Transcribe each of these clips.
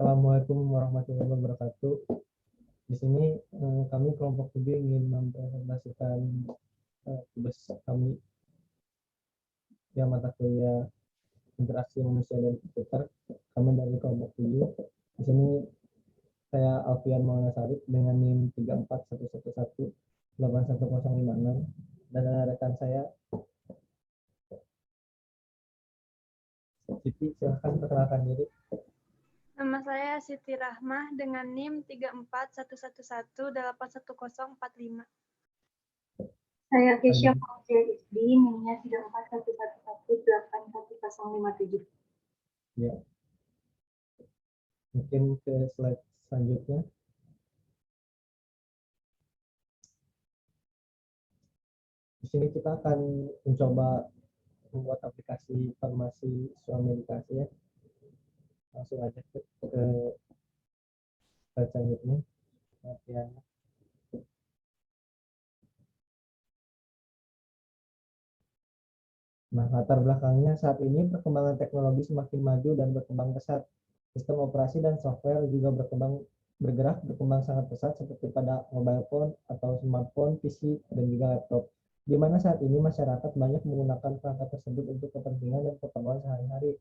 Assalamualaikum warahmatullahi wabarakatuh. Di sini kami kelompok 7 ingin mempresentasikan tugas kami yang mata kuliah interaksi manusia dan komputer. Kami dari kelompok 7. Di sini saya Alfian Maulana Sarif dengan NIM 3411181056 dan ada rekan saya Siti. Silahkan perkenalkan diri. Nama saya Siti Rahmah dengan NIM 3411181045. Saya Kesha Fauzia Isdi, NIM-nya 3411181057. Ya. Mungkin ke slide selanjutnya. Di sini kita akan mencoba membuat aplikasi farmasi Swamedikasi ya. Langsung aja ke slide selanjutnya. Latihannya. Nah, latar belakangnya saat ini perkembangan teknologi semakin maju dan berkembang pesat. Sistem operasi dan software juga bergerak sangat pesat seperti pada mobile phone atau smartphone, PC, dan juga laptop. Di mana saat ini masyarakat banyak menggunakan perangkat tersebut untuk kepentingan dan keperluan sehari-hari,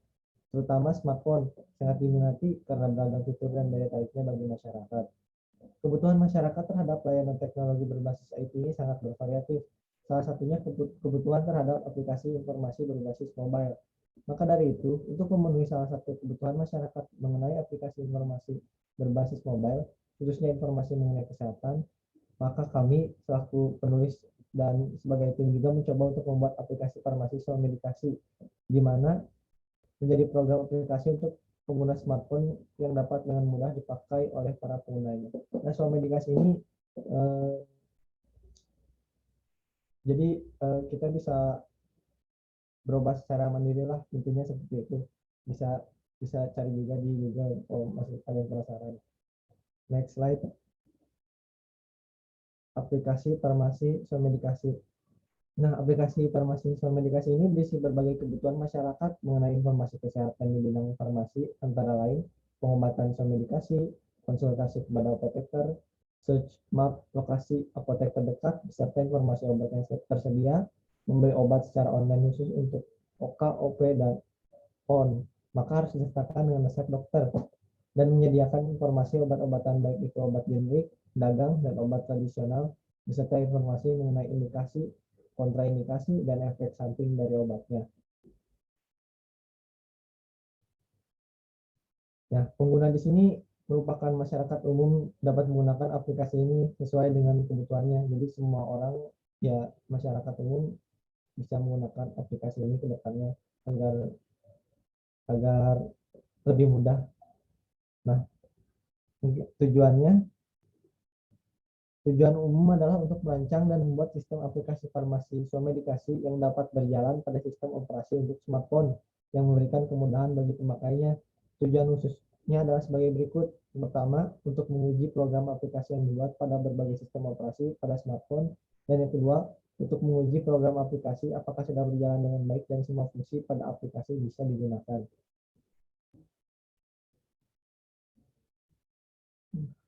terutama smartphone, sangat diminati karena beragam fitur dan daya tariknya bagi masyarakat. Kebutuhan masyarakat terhadap layanan teknologi berbasis IT ini sangat bervariatif. Salah satunya kebutuhan terhadap aplikasi informasi berbasis mobile. Maka dari itu, untuk memenuhi salah satu kebutuhan masyarakat mengenai aplikasi informasi berbasis mobile, khususnya informasi mengenai kesehatan, maka kami selaku penulis dan sebagai tim juga mencoba untuk membuat aplikasi farmasi Swamedikasi, di mana menjadi program aplikasi untuk pengguna smartphone yang dapat dengan mudah dipakai oleh para penggunanya. Nah, Swamedikasi ini jadi kita bisa berubah secara mandiri lah, intinya seperti itu. Bisa cari juga di Google kalau masih ada yang penasaran. Next slide. Aplikasi farmasi Swamedikasi. Nah, aplikasi farmasi Swamedikasi ini berisi berbagai kebutuhan masyarakat mengenai informasi kesehatan di bidang farmasi, antara lain pengobatan Swamedikasi, konsultasi kepada apoteker, search map lokasi apotek terdekat, beserta informasi obat yang tersedia, membeli obat secara online khusus untuk OK, OP, dan ON. Maka harus disertakan dengan resep dokter, dan menyediakan informasi obat-obatan baik itu obat generik, dagang, dan obat tradisional, beserta informasi mengenai indikasi, kontraindikasi, dan efek samping dari obatnya. Ya, pengguna di sini merupakan masyarakat umum dapat menggunakan aplikasi ini sesuai dengan kebutuhannya. Jadi semua orang, ya masyarakat umum, bisa menggunakan aplikasi ini ke depannya agar lebih mudah. Nah, tujuan umum adalah untuk merancang dan membuat sistem aplikasi farmasi Swamedikasi yang dapat berjalan pada sistem operasi untuk smartphone yang memberikan kemudahan bagi pemakainya. Tujuan khususnya adalah sebagai berikut. Pertama, untuk menguji program aplikasi yang dibuat pada berbagai sistem operasi pada smartphone. Dan yang kedua, untuk menguji program aplikasi apakah sudah berjalan dengan baik dan semua fungsi pada aplikasi bisa digunakan.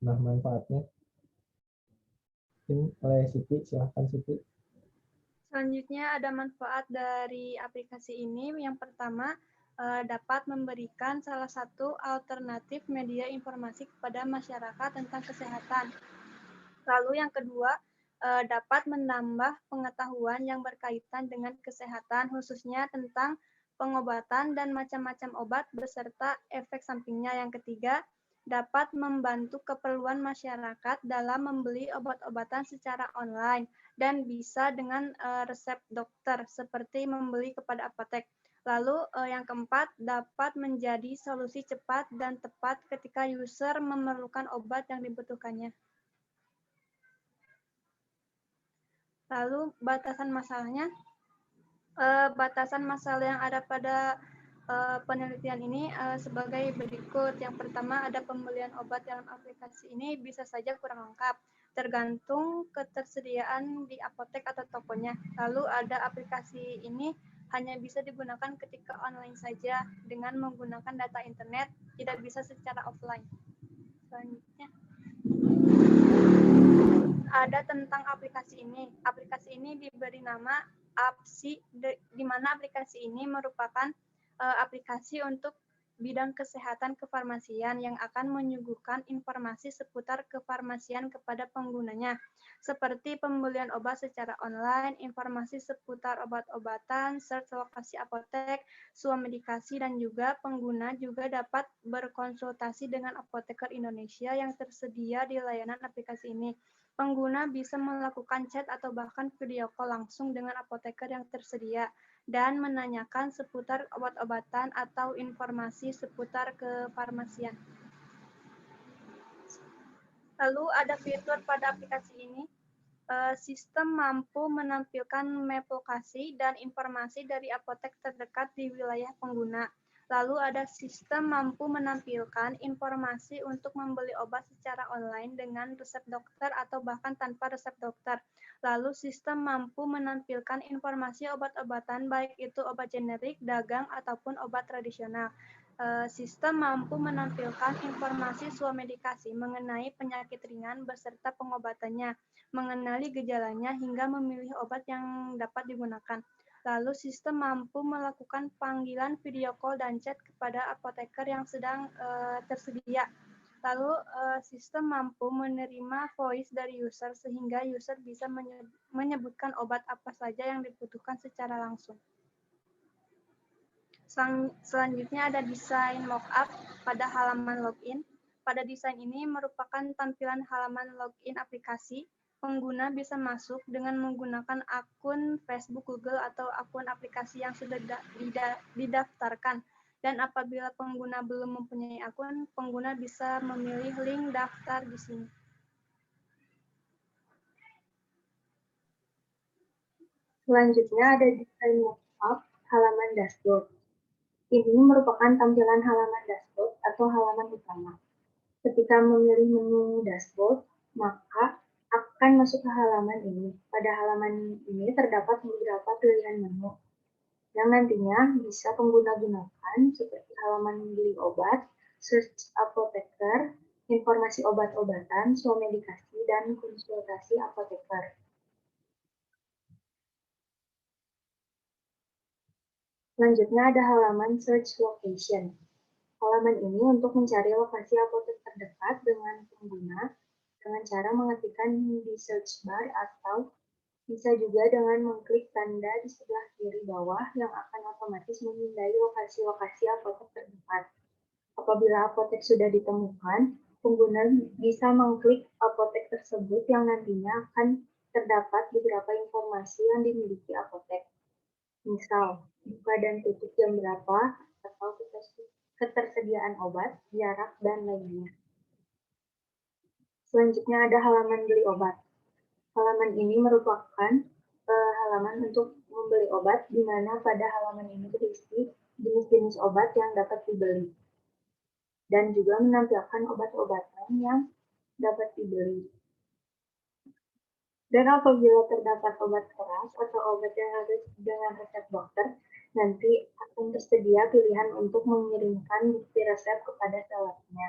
Nah, manfaatnya oleh Siti, silahkan Siti. Selanjutnya ada manfaat dari aplikasi ini. Yang pertama, dapat memberikan salah satu alternatif media informasi kepada masyarakat tentang kesehatan. Lalu yang kedua, dapat menambah pengetahuan yang berkaitan dengan kesehatan, khususnya tentang pengobatan dan macam-macam obat beserta efek sampingnya. Yang ketiga, dapat membantu keperluan masyarakat dalam membeli obat-obatan secara online dan bisa dengan resep dokter seperti membeli kepada apotek. Lalu yang keempat, dapat menjadi solusi cepat dan tepat ketika user memerlukan obat yang dibutuhkannya. Lalu batasan masalahnya, batasan masalah yang ada pada penelitian ini sebagai berikut. Yang pertama, ada pembelian obat dalam aplikasi ini bisa saja kurang lengkap, tergantung ketersediaan di apotek atau tokonya. Lalu ada aplikasi ini hanya bisa digunakan ketika online saja dengan menggunakan data internet, tidak bisa secara offline. Selanjutnya ada tentang aplikasi ini. Aplikasi ini diberi nama Apsi, di mana aplikasi ini merupakan aplikasi untuk bidang kesehatan kefarmasian yang akan menyuguhkan informasi seputar kefarmasian kepada penggunanya, seperti pembelian obat secara online, informasi seputar obat-obatan, search lokasi apotek, swamedikasi, dan juga pengguna juga dapat berkonsultasi dengan apoteker Indonesia yang tersedia di layanan aplikasi ini. Pengguna bisa melakukan chat atau bahkan video call langsung dengan apoteker yang tersedia dan menanyakan seputar obat-obatan atau informasi seputar kefarmasian. Lalu ada fitur pada aplikasi ini. Sistem mampu menampilkan map lokasi dan informasi dari apotek terdekat di wilayah pengguna. Lalu ada sistem mampu menampilkan informasi untuk membeli obat secara online dengan resep dokter atau bahkan tanpa resep dokter. Lalu sistem mampu menampilkan informasi obat-obatan baik itu obat generik, dagang, ataupun obat tradisional. Sistem mampu menampilkan informasi swamedikasi mengenai penyakit ringan beserta pengobatannya, mengenali gejalanya hingga memilih obat yang dapat digunakan. Lalu sistem mampu melakukan panggilan video call dan chat kepada apoteker yang sedang tersedia. Lalu sistem mampu menerima voice dari user sehingga user bisa menyebutkan obat apa saja yang dibutuhkan secara langsung. Selanjutnya ada desain mockup pada halaman login. Pada desain ini merupakan tampilan halaman login aplikasi. Pengguna bisa masuk dengan menggunakan akun Facebook, Google, atau akun aplikasi yang sudah didaftarkan. Dan apabila pengguna belum mempunyai akun, pengguna bisa memilih link daftar di sini. Selanjutnya ada desain mockup halaman dashboard. Ini merupakan tampilan halaman dashboard atau halaman utama. Ketika memilih menu dashboard, maka akan masuk ke halaman ini. Pada halaman ini terdapat beberapa pilihan menu yang nantinya bisa pengguna gunakan seperti halaman beli obat, search apoteker, informasi obat-obatan, swamedikasi, dan konsultasi apoteker. Selanjutnya ada halaman search location. Halaman ini untuk mencari lokasi apotek terdekat dengan pengguna dengan cara mengetikkan di search bar atau bisa juga dengan mengklik tanda di sebelah kiri bawah yang akan otomatis memindai lokasi-lokasi apotek terdekat. Apabila apotek sudah ditemukan, pengguna bisa mengklik apotek tersebut yang nantinya akan terdapat beberapa informasi yang dimiliki apotek. Misal, buka dan tutup jam berapa, atau ketersediaan obat, jarak, dan lainnya. Selanjutnya ada halaman beli obat. Halaman ini merupakan halaman untuk membeli obat, di mana pada halaman ini berisi jenis-jenis obat yang dapat dibeli. Dan juga menampilkan obat-obatan yang dapat dibeli. Dan apabila terdapat obat keras atau obat yang harus dengan resep dokter, nanti akan tersedia pilihan untuk mengirimkan bukti resep kepada sellernya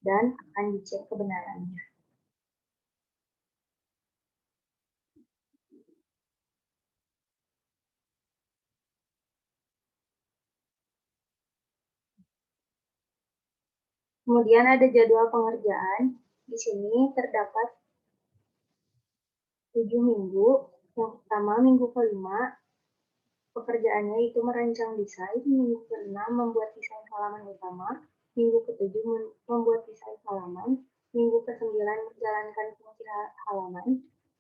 dan akan dicek kebenarannya. Kemudian ada jadwal pengerjaan. Di sini terdapat 7 minggu. Yang pertama, minggu kelima, pekerjaannya itu merancang desain. Minggu ke-6 membuat desain halaman utama. Minggu ke-7 membuat desain halaman. Minggu ke-9 menjalankan fungsi halaman.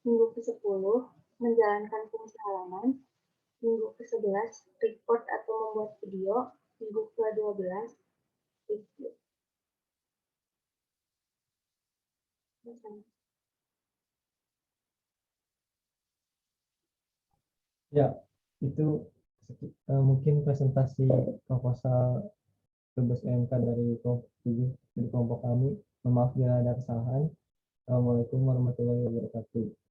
Minggu ke-10 menjalankan fungsi halaman. Minggu ke-11 report atau membuat video. Minggu ke-12 review. Ya, itu mungkin presentasi proposal tugas MK dari kelompok kami. Mohon maaf bila ada kesalahan. Assalamualaikum warahmatullahi wabarakatuh.